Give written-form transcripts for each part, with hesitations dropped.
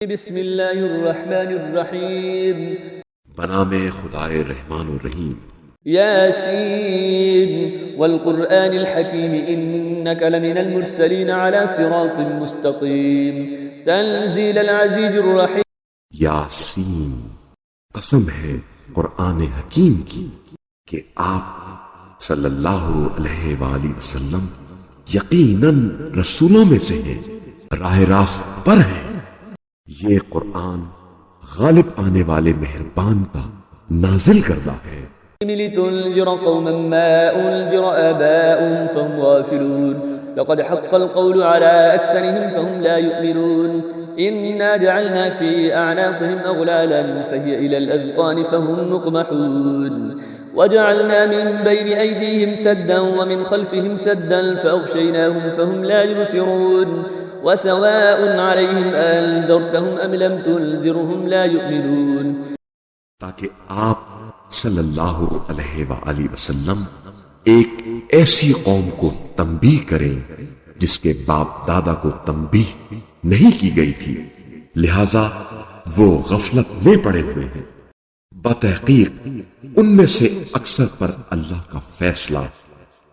بسم اللہ الرحمن الرحیم بنام خدائے رحمان الرحیم یاسین والقرآن الحکیم انک لمن المرسلین على صراط مستقیم تنزیل العزیز الرحیم یاسین، قسم ہے قرآن حکیم کی کہ آپ صلی اللہ علیہ وآلہ وسلم یقیناً رسولوں میں سے ہیں، راہ راست پر ہیں۔ یہ قرآن غالب آنے والے مہربان کا نازل کردہ ہے۔ لتنذر قوما ما انذر آباؤهم فهم غافلون لقد حق القول على أكثرهم فهم لا يؤمنون إنا جعلنا في أعناقهم أغلالا فهي إلى الأذقان فهم مقمحون وجعلنا من بين أيديهم سدا ومن خلفهم سدا فأغشيناهم فهم لا يبصرون وسواء عليهم أنذرتهم أم لم تنذرهم لا يؤمنون تاکہ آپ صلی اللہ علیہ وآلہ وسلم ایک ایسی قوم کو تنبیہ کریں جس کے باپ دادا کو تنبیہ نہیں کی گئی تھی، لہذا وہ غفلت میں پڑے ہوئے ہیں۔ بتحقیق ان میں سے اکثر پر اللہ کا فیصلہ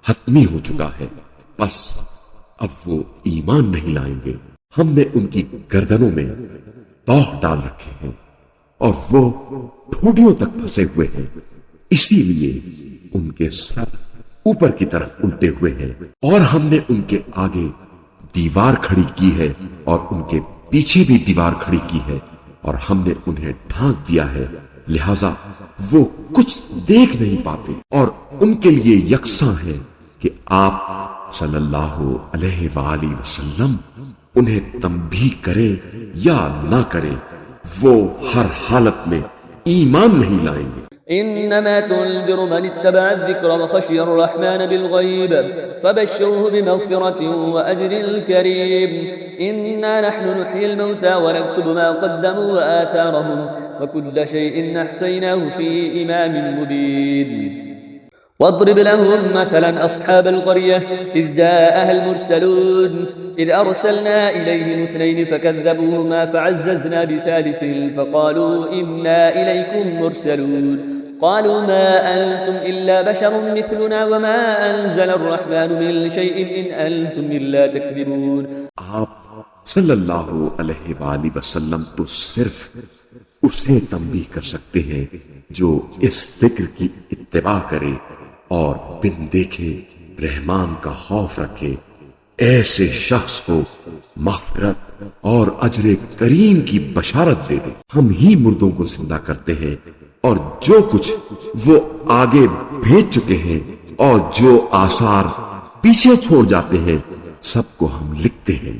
حتمی ہو چکا ہے، بس اب وہ ایمان نہیں لائیں گے۔ ہم نے ان کی گردنوں میں توق ڈال رکھے ہیں اور وہ ٹھوڑیوں تک پھنسے ہوئے ہیں، اسی لیے ان کے سر اوپر کی طرف الٹے ہوئے ہیں، اور ہم نے ان کے آگے دیوار کھڑی کی ہے اور ان کے پیچھے بھی دیوار کھڑی کی ہے، اور ہم نے انہیں ڈھانک دیا ہے، لہذا وہ کچھ دیکھ نہیں پاتے، اور ان کے لیے یکساں ہے کہ آپ صلی اللہ علیہ وآلہ وسلم انہیں تنبیہ کریں یا نہ کریں، وہ ہر حالت میں ایمان نہیں لائیں گے۔ انما تنذر من اتبع الذکر وخشی الرحمن بالغیب فبشره بمغفرة واجر کریم انا نحن نحيي الموتى ونكتب ما قدموا وآثارهم وكل شيء احصيناه في امام مبين واضرب لهم مثلا أصحاب القرية إذ جاءها المرسلون إذ أرسلنا إليهم اثنين فكذبوهما فعززنا بثالث فقالوا إنا إليكم مرسلون قالوا ما أنتم إلا بشر مثلنا وما أنزل الرحمن من شيء إن أنتم إلا تكذبون۔ آپ صلی اللہ علیہ وآلہ وسلم تو صرف اسے تنبیہ کر سکتے ہیں جو اس فکر کی اتباع کرے اور بن دیکھے رحمان کا خوف رکھے، ایسے شخص کو مغفرت اور اجر کریم کی بشارت دے دے۔ ہم ہی مردوں کو زندہ کرتے ہیں اور جو کچھ وہ آگے بھیج چکے ہیں اور جو آثار پیچھے چھوڑ جاتے ہیں سب کو ہم لکھتے ہیں،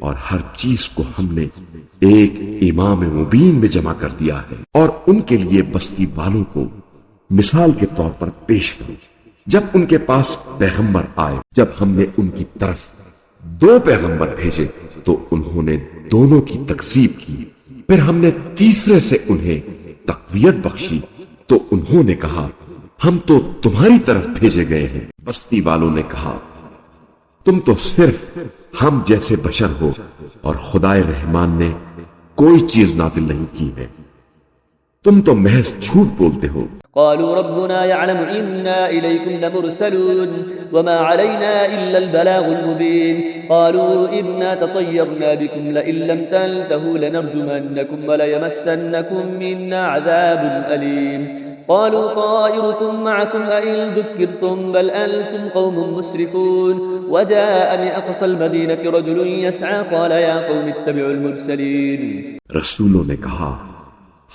اور ہر چیز کو ہم نے ایک امام مبین میں جمع کر دیا ہے۔ اور ان کے لیے بستی والوں کو مثال کے طور پر پیش کرو، جب ان کے پاس پیغمبر آئے، جب ہم نے ان کی طرف 2 پیغمبر بھیجے تو انہوں نے دونوں کی تکذیب کی، پھر ہم نے تیسرے سے انہیں تقویت بخشی تو انہوں نے کہا ہم تو تمہاری طرف بھیجے گئے ہیں۔ بستی والوں نے کہا تم تو صرف ہم جیسے بشر ہو اور خدائے رحمان نے کوئی چیز نازل نہیں کی ہے، تم تو محض جھوٹ بولتے ہو۔ قالوا ربنا يعلم إنا إليكم لمرسلون وما علينا إلا البلاغ المبين قالوا إنا تطيرنا بكم لئن لم تنتهوا لنرجمنكم وليمسنكم منا عذاب أليم قالوا طائركم معكم أئن ذكرتم بل أنتم قوم مسرفون وجاء من أقصى المدينة رجل يسعى قال يا قوم اتبعوا المرسلين۔ رسولوں نے کہا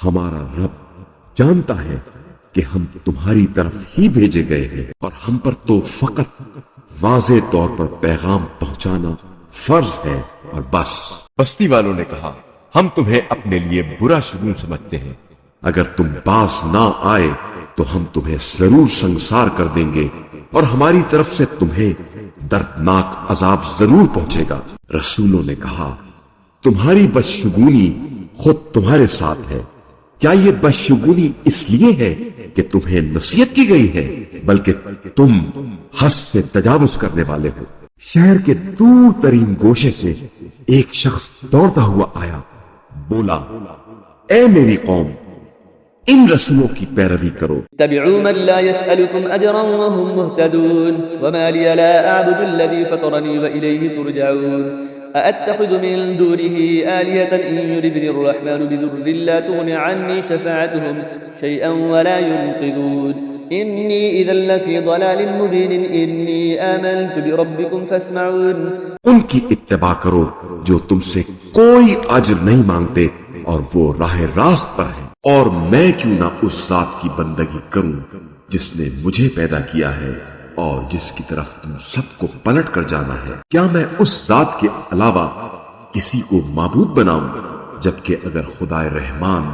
ہمارا رب جانتا ہے کہ ہم تمہاری طرف ہی بھیجے گئے ہیں اور ہم پر تو فقط واضح طور پر پیغام پہنچانا فرض ہے اور بس۔ بستی والوں نے کہا ہم تمہیں اپنے لیے برا شگون سمجھتے ہیں، اگر تم باز نہ آئے تو ہم تمہیں ضرور سنسار کر دیں گے اور ہماری طرف سے تمہیں دردناک عذاب ضرور پہنچے گا۔ رسولوں نے کہا تمہاری بدشگونی خود تمہارے ساتھ ہے، کیا یہ بدشگونی اس لیے ہے کہ تمہیں نصیحت کی گئی ہے، بلکہ تم حد سے تجاوز کرنے والے ہو۔ شہر کے دور ترین گوشے سے ایک شخص دوڑتا ہوا آیا، بولا اے میری قوم ان رسولوں کی پیروی کرو. اتبعوا من لا يسألكم أجرا وهم مهتدون وما لي لا أعبد الذي فطرني وإليه ترجعون أأتخذ من دونه آلهة إن يردني الرحمن بضر لا تغن عني شفاعتهم شيئا ولا ينقذون إني إذا لفي ضلال مبين إني آمنت بربكم فاسمعون. ان کی اتباع کرو جو تم سے کوئی اجر نہیں مانگتے اور وہ راہ راست پر ہے. اور میں کیوں نہ اس ذات کی بندگی کروں جس نے مجھے پیدا کیا ہے اور جس کی طرف تم سب کو پلٹ کر جانا ہے. کیا میں اس ذات کے علاوہ کسی کو معبود بناؤں جبکہ اگر خدا رحمان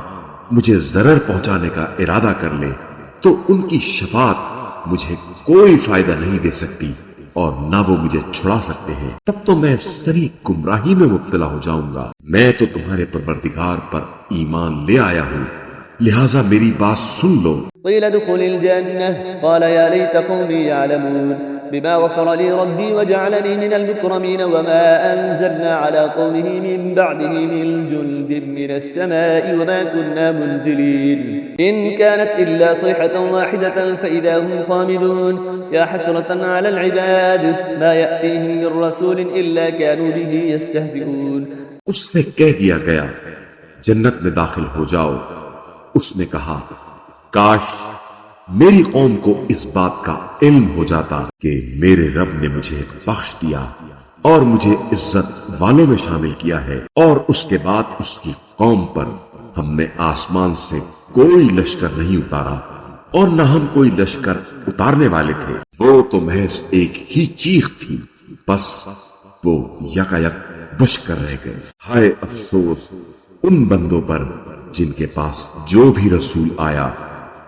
مجھے ضرر پہنچانے کا ارادہ کر لے تو ان کی شفاعت مجھے کوئی فائدہ نہیں دے سکتی اور نہ وہ مجھے چھڑا سکتے ہیں. تب تو میں سری گمراہی میں مبتلا ہو جاؤں گا. میں تو تمہارے پروردگار پر ایمان لے آیا ہوں لہذا میری بات سن لو. قيل ادخل الجنة قال يا ليت قومي يعلمون بما غفر لي ربي وجعلني من المكرمين وما أنزلنا على قومه من بعده من جند من السماء وما كنا منزلين إن كانت إلا صيحة واحدة فإذا هم خامدون يا حسرة على العباد ما يأتيهم من رسول إلا كانوا به يستهزئون. اس سے کہہ دیا گیا جنت میں داخل ہو جاؤ. اس نے کہا کاش میری قوم کو اس بات کا علم ہو جاتا کہ میرے رب نے مجھے بخش دیا اور مجھے عزت والوں میں شامل کیا ہے. اور اس کے بعد اس کی قوم پر ہم نے آسمان سے کوئی لشکر نہیں اتارا اور نہ ہم کوئی لشکر اتارنے والے تھے. وہ تو محض ایک ہی چیخ تھی بس وہ یکایک بچ کر رہ گئے. ہائے افسوس ان بندوں پر جن کے پاس جو بھی رسول آیا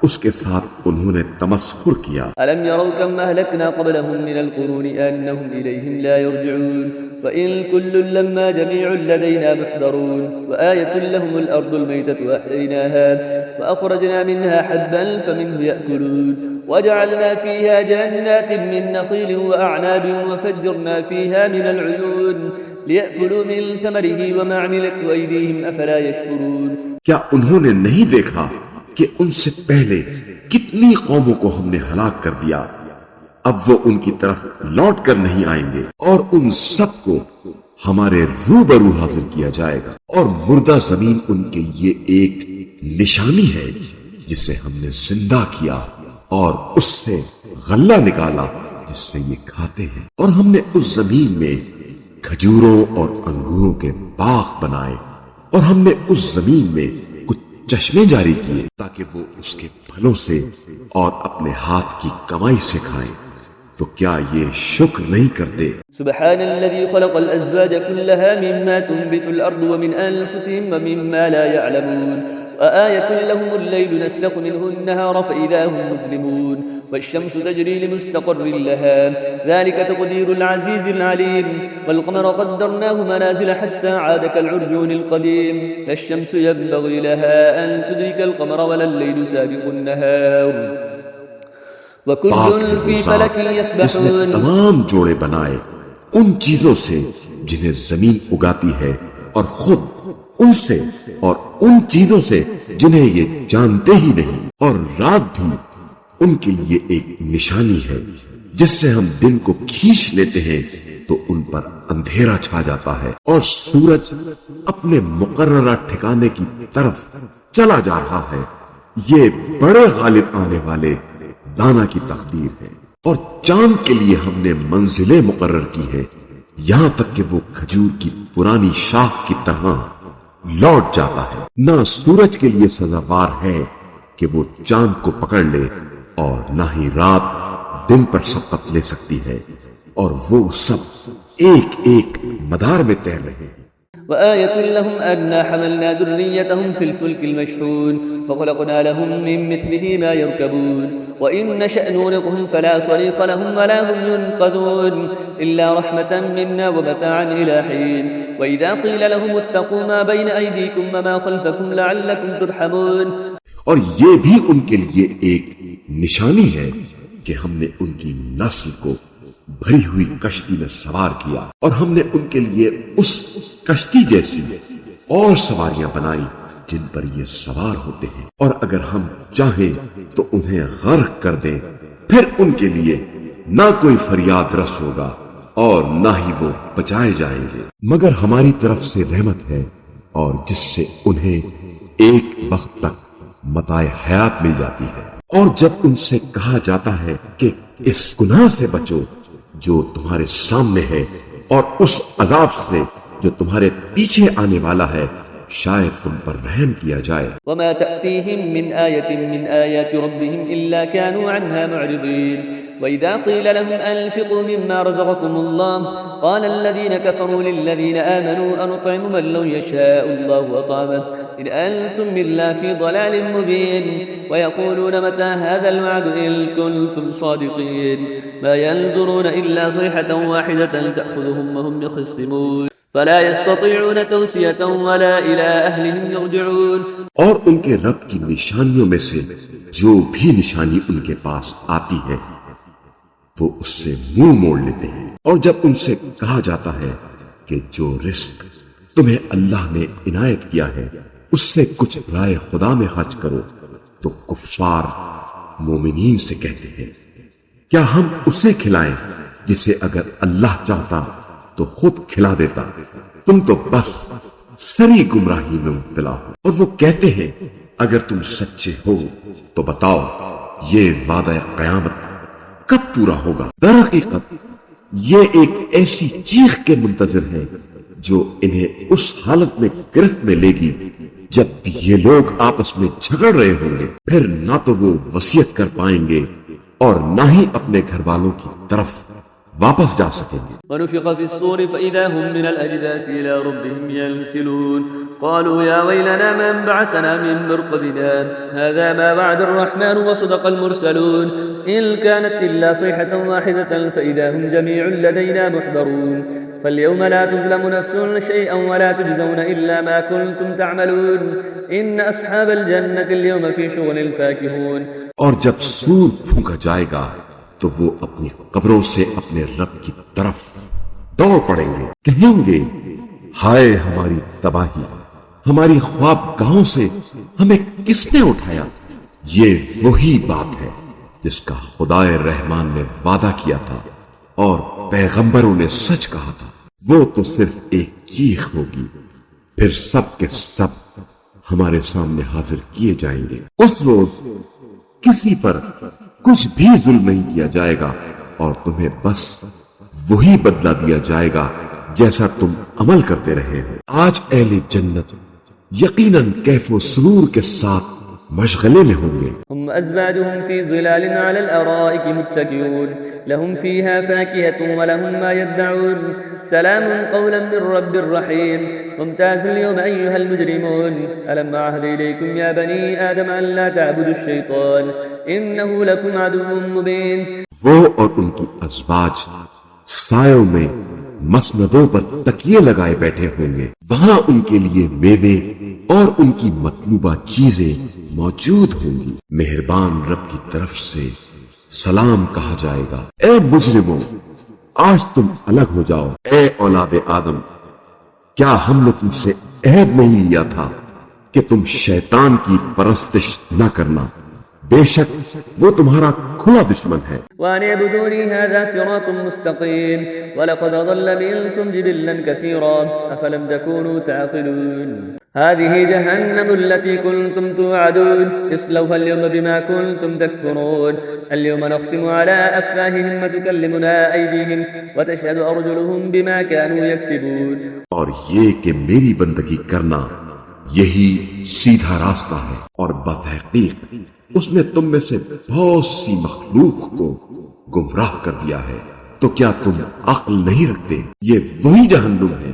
اس کے ساتھ انہوں نے تمسخر کیا. ألم يروا كم أهلكنا قبلهم من القرون أنهم إليهم لا يرجعون وإن كل لما جميع لدينا محضرون وآية لهم الأرض الميتة أحييناها وأخرجنا منها حبا فمنه يأكلون وجعلنا فيها جنات من نخيل وأعناب وفجرنا فيها من العيون ليأكلوا من ثمره وما عملت أيديهم أفلا يشكرون. کیا انہوں نے نہیں دیکھا کہ ان سے پہلے کتنی قوموں کو ہم نے ہلاک کر دیا. اب وہ ان کی طرف لوٹ کر نہیں آئیں گے اور ان سب کو ہمارے روبرو حاضر کیا جائے گا. اور مردہ زمین ان کے لیے ایک نشانی ہے جسے ہم نے زندہ کیا اور اس سے غلہ نکالا جس سے یہ کھاتے ہیں. اور ہم نے اس زمین میں کھجوروں اور انگوروں کے باغ بنائے اور ہم نے اس زمین میں کچھ چشمے جاری کیے تاکہ وہ اس کے پھلوں سے اور اپنے ہاتھ کی کمائی سے کھائیں. تو کیا یہ شکر نہیں کرتے؟ سبحان الذي خلق الأزواج كلها مما تنبت الأرض ومن أنفسهم ومما لا يعلمون وآية لهم الليل نسلخ منه النهار فإذا هم مظلمون والشمس تجري لمستقر لها ذلك تقدير العزيز العليم والقمر قدرناه منازل حتى عاد كالعرجون القديم لا الشمس ينبغي لها أن تدرك القمر ولا الليل سابق النهار وكل في فلك يسبحون. تمام جوڑے بنائے ان چیزوں سے جنہیں زمین اگاتی ہے اور خود ان سے اور ان چیزوں سے جنہیں یہ جانتے ہی نہیں. اور رات بھی ان کے لیے ایک نشانی ہے جس سے ہم دن کو کھینچ لیتے ہیں تو ان پر اندھیرا چھا جاتا ہے اور سورج اپنے مقررہ ٹھکانے کی طرف چلا جا رہا ہے. یہ بڑے غالب آنے والے دانا کی تقدیر ہے. اور چاند کے لیے ہم نے منزلیں مقرر کی ہیں یہاں تک کہ وہ کھجور کی پرانی شاخ کی طرح لوٹ جاتا ہے. نہ سورج کے لیے سزاوار ہے کہ وہ چاند کو پکڑ لے اور نہ ہی رات دن پر سبقت لے سکتی ہے اور وہ سب ایک ایک مدار میں تیر رہے ہیں. وآية لهم أنا حملنا ذريتهم في الفلك المشحون فخلقنا لهم من مثله ما يركبون وإن نشأ نغرقهم فلا صريخ لهم ولا هم ينقذون إلا رحمة منا ومتاعا إلى حين وإذا قيل لهم اتقوا ما بين أيديكم وما خلفكم لعلكم ترحمون. اور یہ بھی ان کے لیے ایک نشانی ہے کہ ہم نے ان کی نسل کو بھری ہوئی کشتی میں سوار کیا اور ہم نے ان کے لیے اس کشتی جیسی اور سواریاں بنائی جن پر یہ سوار ہوتے ہیں، اور اگر ہم چاہیں تو انہیں غرق کر دیں، پھر ان کے لیے نہ کوئی فریاد رس ہوگا اور نہ ہی وہ بچائے جائیں گے، مگر ہماری طرف سے رحمت ہے، اور جس سے انہیں ایک وقت تک متاع حیات مل جاتی ہے۔ اور جب ان سے کہا جاتا ہے کہ اس گناہ سے بچو جو تمہارے سامنے ہے اور اس عذاب سے جو تمہارے پیچھے آنے والا ہے، شاید تم پر رحم کیا جائے۔ وما تأتيهم من آية من آيات ربهم إلا كانوا عنها معرضين وإذا قيل لهم أنفقوا مما رزقكم الله قال الذين كفروا للذين آمنوا أنطعم من لو يشاء الله أطعمه إن أنتم إلا في ضلال مبين ويقولون متى هذا الوعد إن كنتم صادقين ما ينظرون إلا صيحة واحدة تأخذهم وهم يخصمون فلا يستطيعون توصية ولا إلى أهلهم يرجعون۔ اور ان کے رب کی نشانیوں میں سے جو بھی نشانی ان کے پاس آتی ہے وہ اس سے منہ موڑ لیتے ہیں، اور جب ان سے کہا جاتا ہے کہ جو رزق تمہیں اللہ نے عنایت کیا ہے اس سے کچھ رائے خدا میں خرچ کرو، تو کفار مومنین سے کہتے ہیں کیا ہم اسے کھلائیں جسے اگر اللہ چاہتا تو خود کھلا دیتا، تم تو بس سری گمراہی میں مبتلا ہو۔ اور وہ کہتے ہیں اگر تم سچے ہو تو بتاؤ یہ وعدہ قیامت کب پورا ہوگا؟ در حقیقت یہ ایک ایسی چیخ کے منتظر ہے جو انہیں اس حالت میں گرفت میں لے گی جب یہ لوگ آپس میں جھگڑ رہے ہوں گے، پھر نہ تو وہ وصیت کر پائیں گے اور نہ ہی اپنے گھر والوں کی طرف واپس جا سکیں گے۔ ونفخ في الصور فإذا هم من الأجداث إلى ربهم ينسلون قالوا يا ويلنا من بعثنا من مرقدنا هذا ما وعد الرحمن وصدق المرسلون إن كانت إلا صيحة واحدة فإذا هم جميع لدينا محضرون فاليوم لا تظلم نفس شيئا ولا تجزون إلا ما كنتم تعملون إن أصحاب الجنة اليوم في شغل فاكهون۔ اور جب سور پھونکا جائے گا تو وہ اپنی قبروں سے اپنے رب کی طرف دوڑ پڑیں گے، کہیں گے ہائے ہماری تباہی، ہماری خواب گاہوں سے ہمیں کس نے اٹھایا۔ یہ وہی بات ہے جس کا خدائے رحمان نے وعدہ کیا تھا اور پیغمبروں نے سچ کہا تھا، وہ تو صرف ایک چیخ ہوگی، پھر سب کے سب ہمارے سامنے حاضر کیے جائیں گے۔ اس روز کسی پر کچھ بھی ظلم نہیں کیا جائے گا اور تمہیں بس وہی بدلہ دیا جائے گا جیسا تم عمل کرتے رہے ہو۔ آج اہل جنت یقیناً کیف و سرور کے ساتھ مشغلے میں ہوں گے۔ هم أزواجهم في ظلال على الأرائك متكئون لهم فيها فاكهة ولهم ما يدعون سلام قولا من رب رحيم ممتاز اليوم أيها المجرمون ألم أعهد إليكم يا بني آدم أن لا تعبدوا الشيطان إنه لكم عدو مبين۔ وہ اور ان کی ازواج سایوں میں مسندوں پر تکیے لگائے بیٹھے ہوں گے، وہاں ان کے لیے میوے اور ان کی مطلوبہ چیزیں موجود ہوں گی۔ مہربان رب کی طرف سے سلام کہا جائے گا، اے مجرموں آج تم الگ ہو جاؤ۔ اے اولاد آدم کیا ہم نے تم سے عہد نہیں لیا تھا کہ تم شیطان کی پرستش نہ کرنا، بے شک وہ تمہارا کھلا دشمن ہے۔ وَأَنِ اعْبُدُونِي هَذَا صِرَاطٌ مُسْتَقِيمٌ وَلَقَدْ أَضَلَّ مِنكُمْ جِبِلًّا كَثِيرًا أَفَلَمْ تَكُونُوا تَعْقِلُونَ هَذِهِ جَهَنَّمُ الَّتِي كُنتُمْ تُوعَدُونَ اصْلَوْهَا الْيَوْمَ بِمَا كُنتُمْ تَكْفُرُونَ الْيَوْمَ نَخْتِمُ عَلَى أَفْوَاهِهِمْ وَتُكَلِّمُنَا أَيْدِيهِمْ وَتَشْهَدُ أَرْجُلُهُم بِمَا كَانُوا يَكْسِبُونَ۔ اور یہ کہ میری بندگی کرنا یہی سیدھا راستہ ہے، اور بتحقیق اس نے تم میں سے بہت سی مخلوق کو گمراہ کر دیا ہے، تو کیا تم عقل نہیں رکھتے؟ یہ وہی جہنم ہے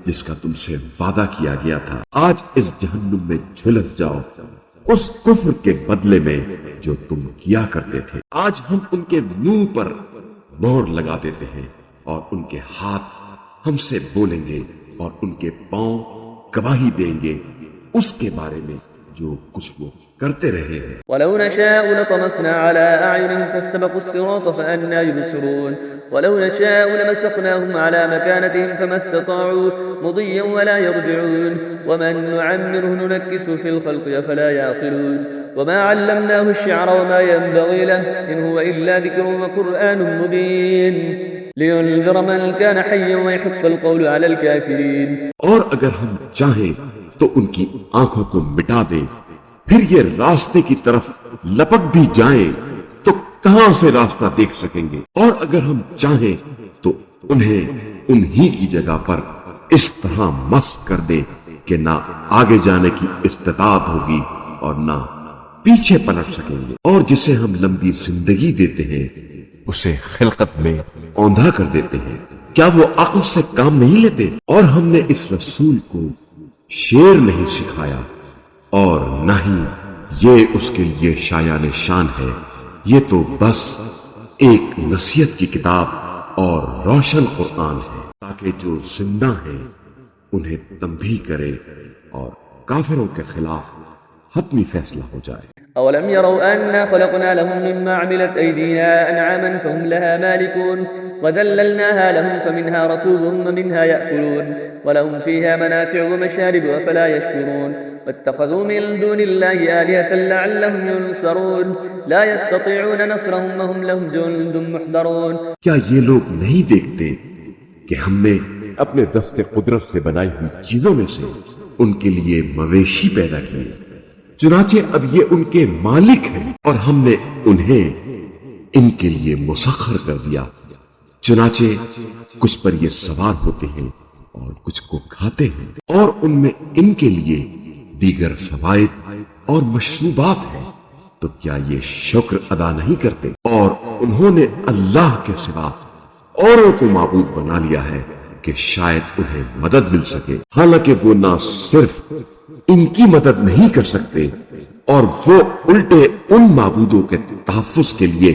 جس کا تم سے وعدہ کیا گیا تھا۔ آج اس جہنم میں جھلس جاؤ اس کفر کے بدلے میں جو تم کیا کرتے تھے۔ آج ہم ان کے منہ پر مہر لگا دیتے ہیں اور ان کے ہاتھ ہم سے بولیں گے اور ان کے پاؤں گواہی دیں گے اس کے بارے میں جو کچھ وہ کرتے رہے ہیں. ولو نشاء لطمسنا على أعينهم فاستبقوا الصراط فأنى يبصرون ولو نشاء لمسخناهم على مكانتهم فما استطاعوا مضيا ولا يرجعون ومن نعمره ننكسه في الخلق أفلا يعقلون وما علمناه الشعر وما ينبغي له إن هو إلا ذكر وقرآن مبين لينذر من كان حيا ويحق القول على الكافرين. اور اگر ہم چاہیں تو ان کی آنکھوں کو مٹا دیں، پھر یہ راستے کی طرف لپک بھی جائیں تو کہاں سے راستہ دیکھ سکیں گے. اور اگر ہم چاہیں تو انہیں انہی کی جگہ پر اس طرح مسخ کر دیں کہ نہ آگے جانے کی استطاعت ہوگی اور نہ پیچھے پلٹ سکیں گے. اور جسے ہم لمبی زندگی دیتے ہیں اسے خلقت میں اوندھا کر دیتے ہیں. کیا وہ عقل سے کام نہیں لیتے؟ اور ہم نے اس رسول کو شعر نہیں سکھایا اور نہ ہی یہ اس کے لیے شایان شان ہے. یہ تو بس ایک نصیحت کی کتاب اور روشن قرآن ہے تاکہ جو زندہ ہیں انہیں تنبیہ کرے اور کافروں کے خلاف حتمی فیصلہ ہو جائے. أولم يروا أنا خلقنا لهم مما عملت أيدينا أنعاما فهم لها مالكون وذللناها لهم فمنها ركوبهم ومنها يأكلون ولهم فيها منافع ومشارب أفلا يشكرون واتخذوا من دون الله آلهة لعلهم ينصرون لا يستطيعون نصرهم وهم لهم جند محضرون. کیا یہ لوگ نہیں دیکھتے کہ ہم نے اپنے دست قدرت سے بنائی ہوئی چیزوں میں سے ان کے لیے مویشی پیدا کیے، چنانچہ اب یہ ان کے مالک ہیں اور ہم نے انہیں ان کے لیے مسخر کر دیا، چنانچہ کچھ پر یہ سوار ہوتے ہیں اور کچھ کو کھاتے ہیں، اور ان میں ان کے لیے دیگر فوائد اور مشروبات ہیں. تو کیا یہ شکر ادا نہیں کرتے؟ اور انہوں نے اللہ کے سوا اوروں کو معبود بنا لیا ہے کہ شاید انہیں مدد مل سکے، حالانکہ وہ نہ صرف ان کی مدد نہیں کر سکتے اور وہ الٹے ان معبودوں کے تحفظ کے لیے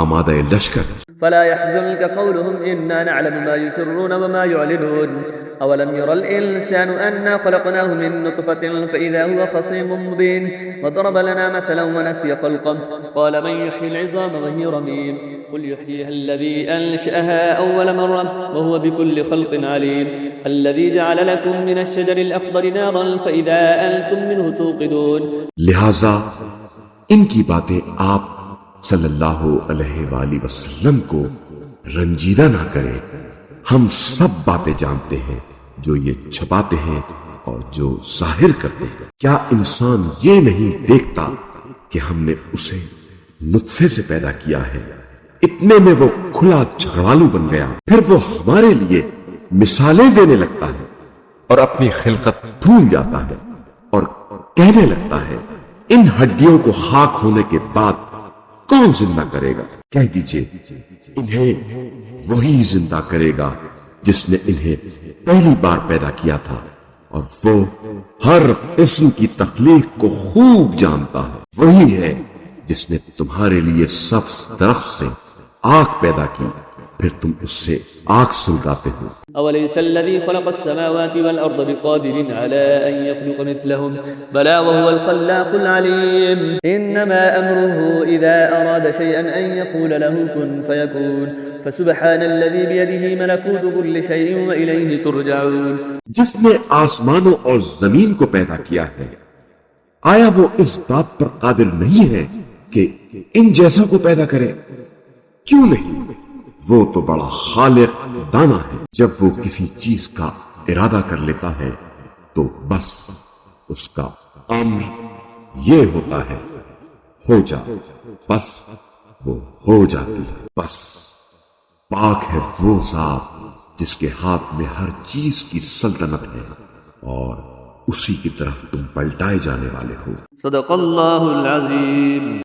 آمادہ لشکر. فلا يحزنك قولهم إنا نعلم ما يسرون وما يعلنون أولم يرى الإنسان أنا خلقناه من نطفة فإذا هو خصيم مبين وضرب لنا مثلا ونسي خلقه قال من يحيي العظام وهي رميم قل يحييها الذي أنشأها أول مرة وهو بكل خلق عليم الذي جعل لكم من الشجر الأخضر نارا فإذا أنتم منه توقدون. لہذا ان کی باتیں آپ صلی اللہ علیہ وآلہ وسلم کو رنجیدہ نہ کریں. ہم سب باتیں جانتے ہیں، جو یہ چھپاتے ہیں اور جو ظاہر کرتے ہیں. کیا انسان یہ نہیں دیکھتا کہ ہم نے اسے نطفے سے پیدا کیا ہے، اتنے میں وہ کھلا جھگڑالو بن گیا، پھر وہ ہمارے لیے مثالیں دینے لگتا ہے اور اپنی خلقت بھول جاتا ہے اور کہنے لگتا ہے ان ہڈیوں کو خاک ہونے کے بعد کون زندہ کرے گا؟ کہہ دیجئے انہیں وہی زندہ کرے گا جس نے انہیں پہلی بار پیدا کیا تھا، اور وہ ہر قسم کی تخلیق کو خوب جانتا ہے. وہی ہے جس نے تمہارے لیے سبز درخت سے آگ پیدا کی، پھر تم اس سے آگ سلگاتے ہو. أوليس الذي خلق السماوات والأرض بقادر على أن يخلق مثلهم بلى وهو الخلاق العليم إنما أمره إذا أراد شيئا أن يقول له كن فيكون فسبحان الذي بيده ملكوت كل شيء وإليه ترجعون. جس نے آسمانوں اور زمین کو پیدا کیا ہے، آیا وہ اس بات پر قادر نہیں ہے کہ ان جیسا کو پیدا کرے؟ کیوں نہیں؟ وہ تو بڑا خالق دانا ہے. جب وہ کسی چیز کا ارادہ کر لیتا ہے تو بس اس کا امر یہ ہوتا ہے ہو جا، بس وہ ہو جاتی ہے. بس پاک ہے وہ ذات جس کے ہاتھ میں ہر چیز کی سلطنت ہے اور اسی کی طرف تم پلٹائے جانے والے ہو. صدق اللہ العظیم.